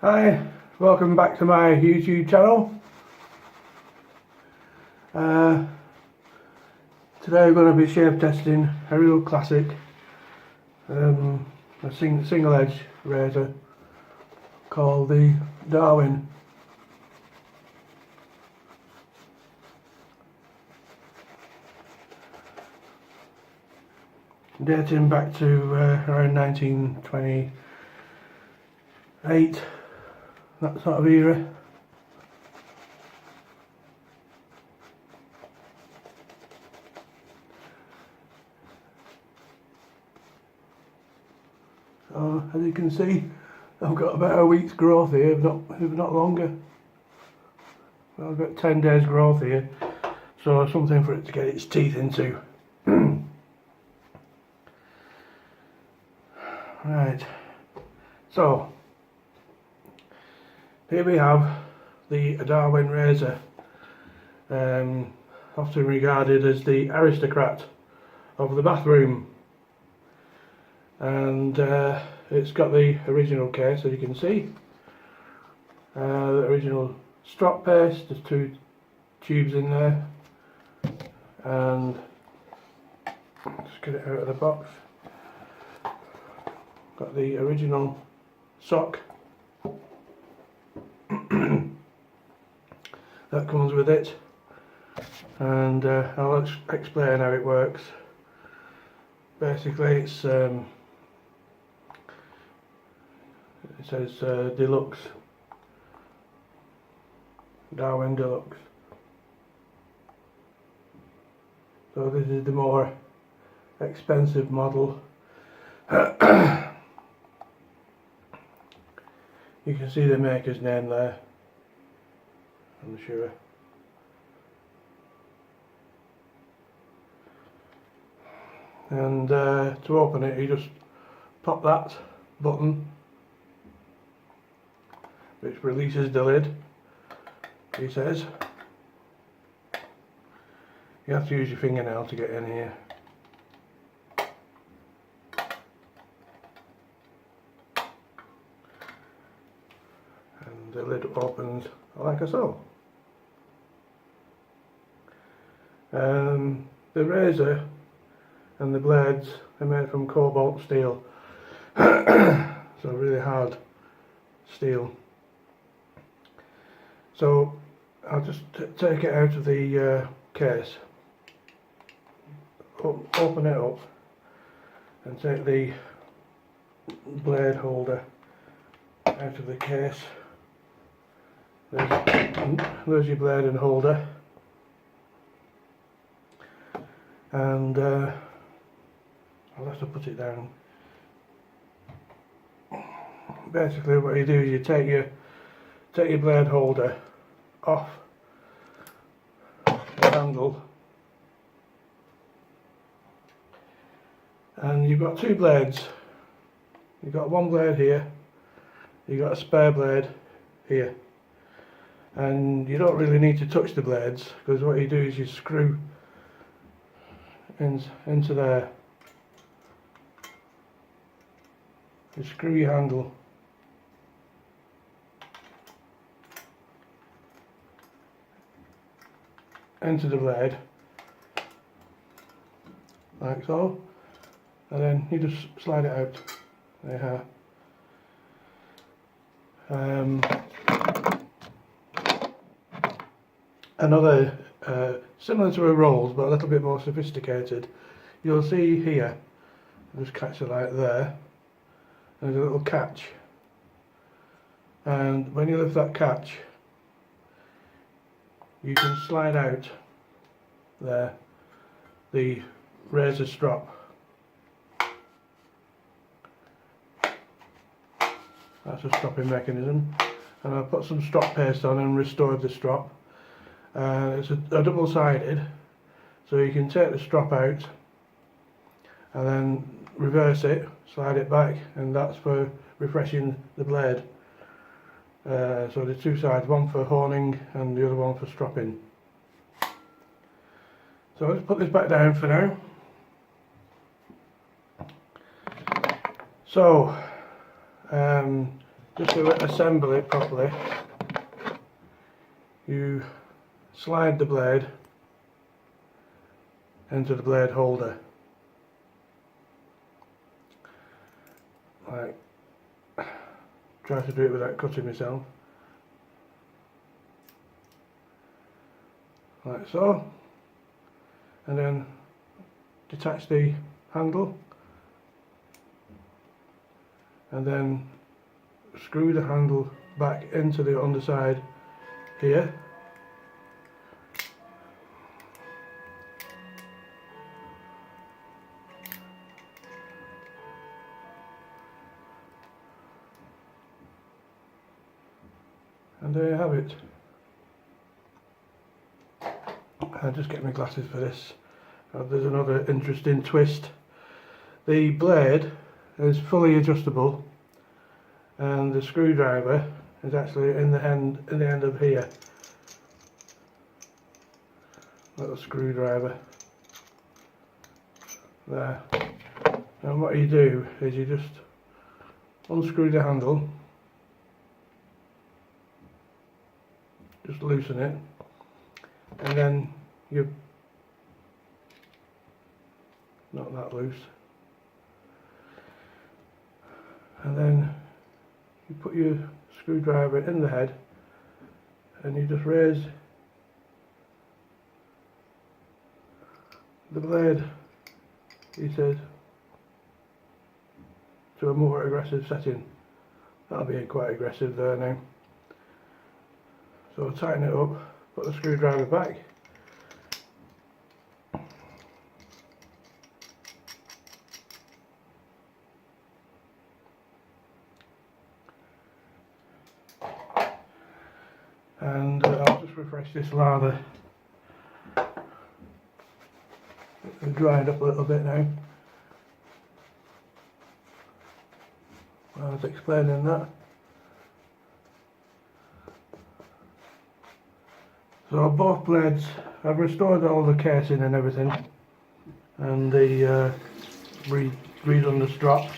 Hi, welcome back to my YouTube channel. Today we're going to be shave testing a real classic, a single edge razor called the Darwin. Dating back to around 1928, that sort of era. So as you can see, I've got about a week's growth here, if not longer. Well, I've got 10 days growth here, so something for it to get its teeth into. Right, so here we have the Darwin razor, often regarded as the Aristocrat of the bathroom, and it's got the original case, as you can see, the original strop paste. There's 2 tubes in there, and just get it out of the box. Got the original sock that comes with it, and I'll explain how it works. Basically, it says Deluxe, Darwin De Luxe. So this is the more expensive model. You can see the maker's name there on the shoe. And to open it, you just pop that button, which releases the lid, he says. You have to use your fingernail to get in here. The lid opens like so. The razor and the blades are made from cobalt steel, so really hard steel. So I'll just take it out of the case, open it up, and take the blade holder out of the case. There's your blade and holder, and I'll have to put it down. Basically what you do is you take your blade holder off the handle, and you've got 2 blades. You've got one blade here, you've got a spare blade here. And you don't really need to touch the blades, because what you do is you screw into there. You screw your handle into the blade, like so, and then you just slide it out. There you are. Another, similar to a rolls but a little bit more sophisticated, you'll see here, I'll just catch the light there, there's a little catch, and when you lift that catch you can slide out there the razor strop. That's a stropping mechanism, and I've put some strop paste on and restored the strop. It's a double-sided, so you can take the strop out and then reverse it, slide it back, and that's for refreshing the blade. So there's 2 sides, one for honing and the other one for stropping. So let's put this back down for now. So just to assemble it properly, you slide the blade into the blade holder, like, try to do it without cutting myself, like so, and then detach the handle, and then screw the handle back into the underside here, and there you have it. I'll just get my glasses for this. There's another interesting twist. The blade is fully adjustable, and the screwdriver is actually in the end of here. Little screwdriver there. And what you do is you just unscrew the handle, just loosen it, and then you not that loose, and then you put your screwdriver in the head and you just raise the blade, he said, to a more aggressive setting. That'll be quite aggressive there now. So tighten it up, put the screwdriver back, and I'll just refresh this lather. It's dried up a little bit now. I was explaining that. So both blades, I've restored all the casing and everything, and the redone the strop,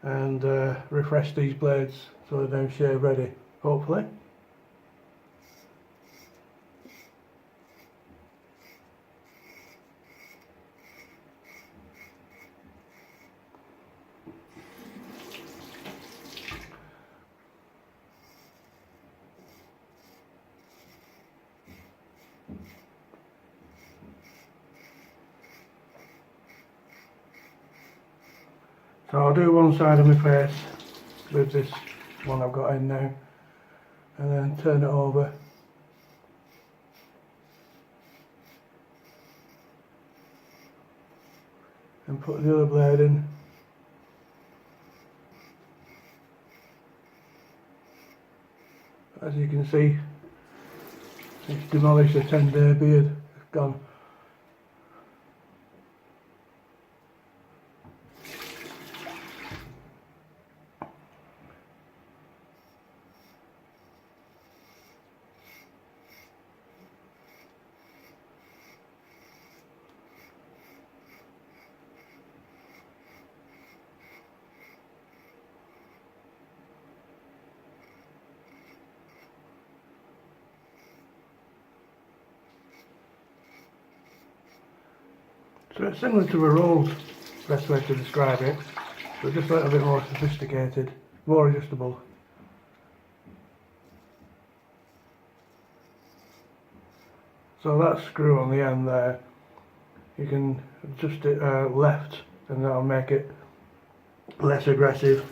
and refreshed these blades so they're now shave ready, hopefully. So I'll do one side of my face with this one I've got in now, and then turn it over. And put the other blade in. As you can see, it's demolished a 10-day beard, it's gone. So it's similar to a rolled, best way to describe it, but just a little bit more sophisticated, more adjustable. So that screw on the end there, you can adjust it left, and that'll make it less aggressive,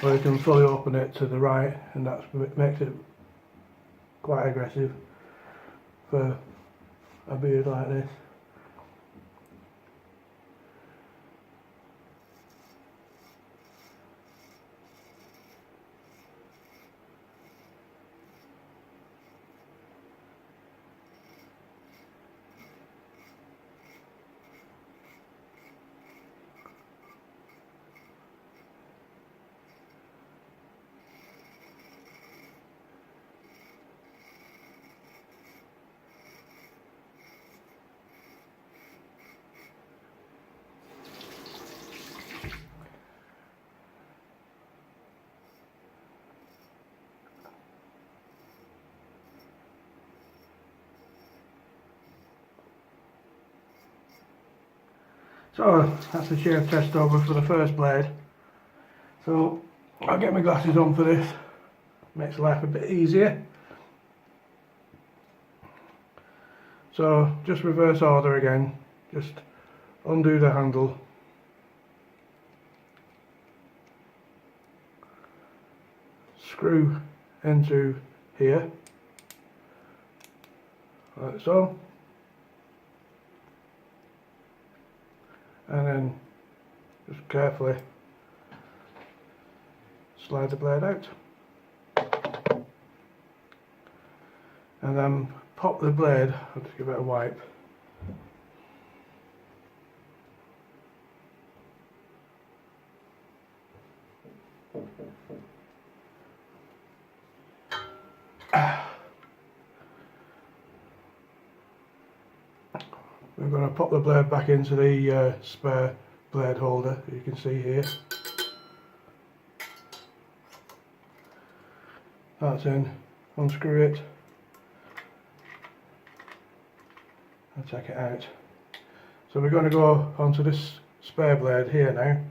or you can fully open it to the right, and that makes it quite aggressive for a beard like this. So that's the shave test over for the first blade. So I'll get my glasses on for this, makes life a bit easier. So just reverse order again, just undo the handle, screw into here, like so, and then just carefully slide the blade out, and then pop the blade. I'll just give it a wipe. We're going to pop the blade back into the spare blade holder, you can see here. That's in, unscrew it, and take it out. So we're going to go onto this spare blade here now.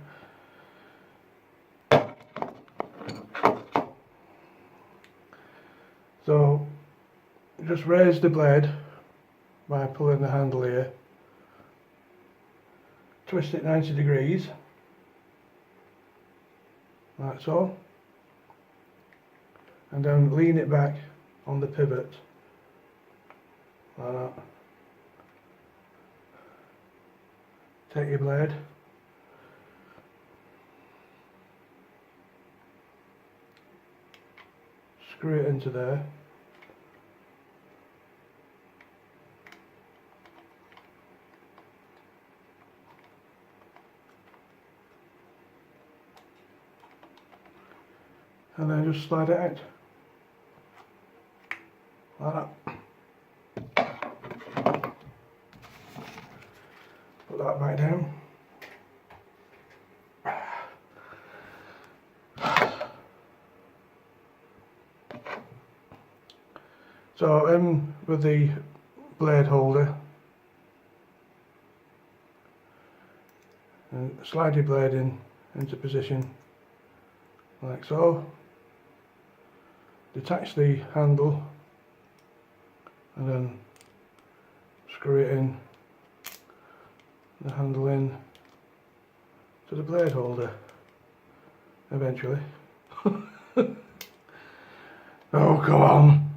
So just raise the blade by pulling the handle here, twist it 90 degrees, like so, and then lean it back on the pivot, like that. Take your blade, screw it into there, and then just slide it out, like that. Put that back down. So in with the blade holder, and slide your blade into position like so. Detach the handle and then screw it in, the handle in to the blade holder eventually. Oh, come on.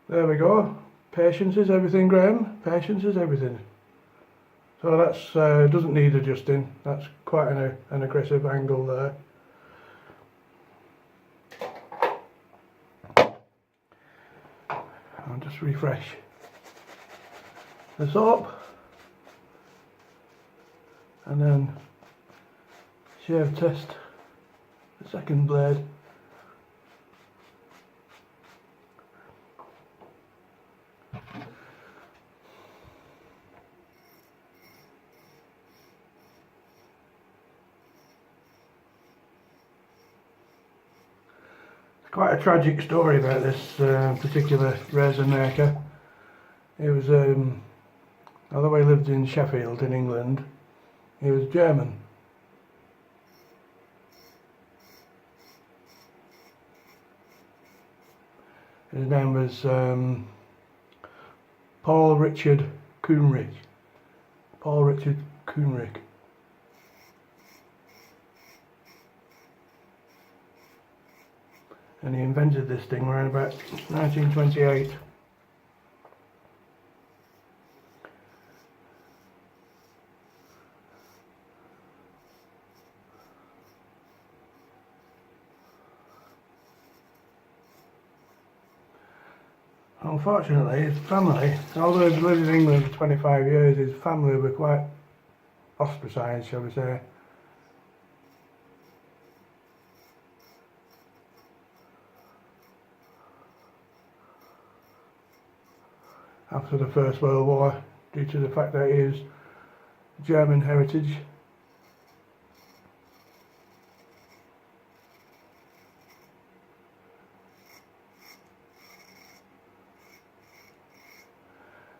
There we go. Patience is everything, Graham. Patience is everything. So that's doesn't need adjusting. That's quite an aggressive angle there. I'll just refresh this up, and then shave test the second blade. Quite a tragic story about this particular razor maker. He was, although he lived in Sheffield in England, he was German. His name was Paul Richard Kuehnrich. Paul Richard Kuehnrich. And he invented this thing around about 1928. Unfortunately, his family, although he's lived in England for 25 years, his family were quite ostracised, shall we say. After the First World War, due to the fact that he is German heritage.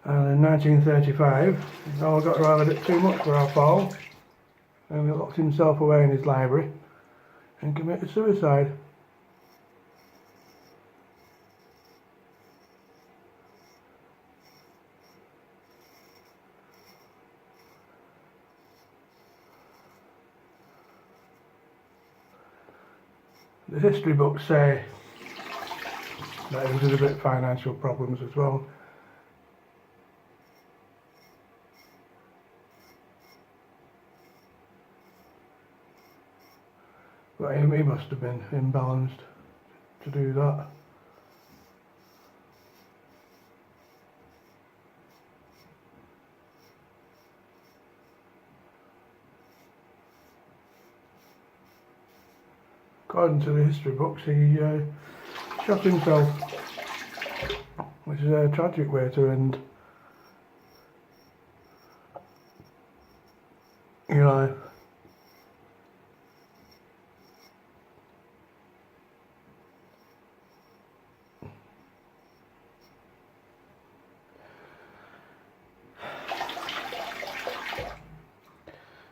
And in 1935, Noel got rather a bit too much for our Paul, and he locked himself away in his library and committed suicide. The history books say that he was in a bit of financial problems as well. But he must have been imbalanced to do that. According to the history books, he shot himself, which is a tragic way to end your life.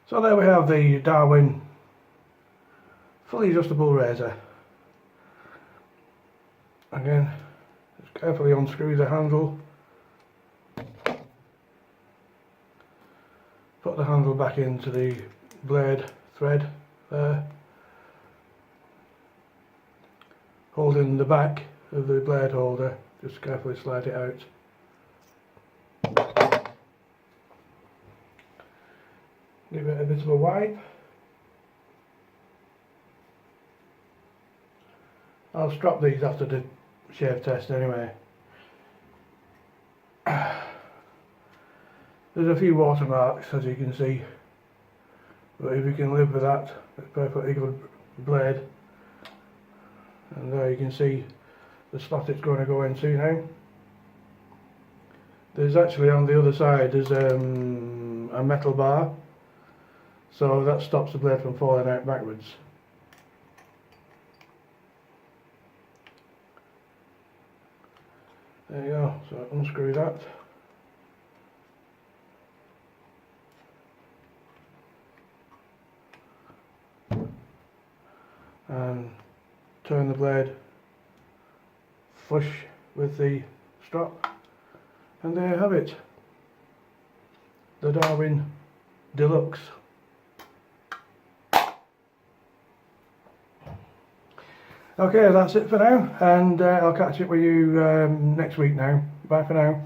So there we have the Darwin fully adjustable razor. Again, just carefully unscrew the handle, put the handle back into the blade thread there, holding the back of the blade holder, just carefully slide it out. Give it a bit of a wipe. I'll strop these after the shave test anyway. There's a few watermarks, as you can see, but if you can live with that, it's a perfectly good blade. And there you can see the slot it's going to go into now. There's actually on the other side, there's a metal bar, so that stops the blade from falling out backwards. There you go, so unscrew that. And turn the blade flush with the strop, and there you have it, the Darwin De Luxe. Okay, that's it for now, and I'll catch up with you next week now. Bye for now.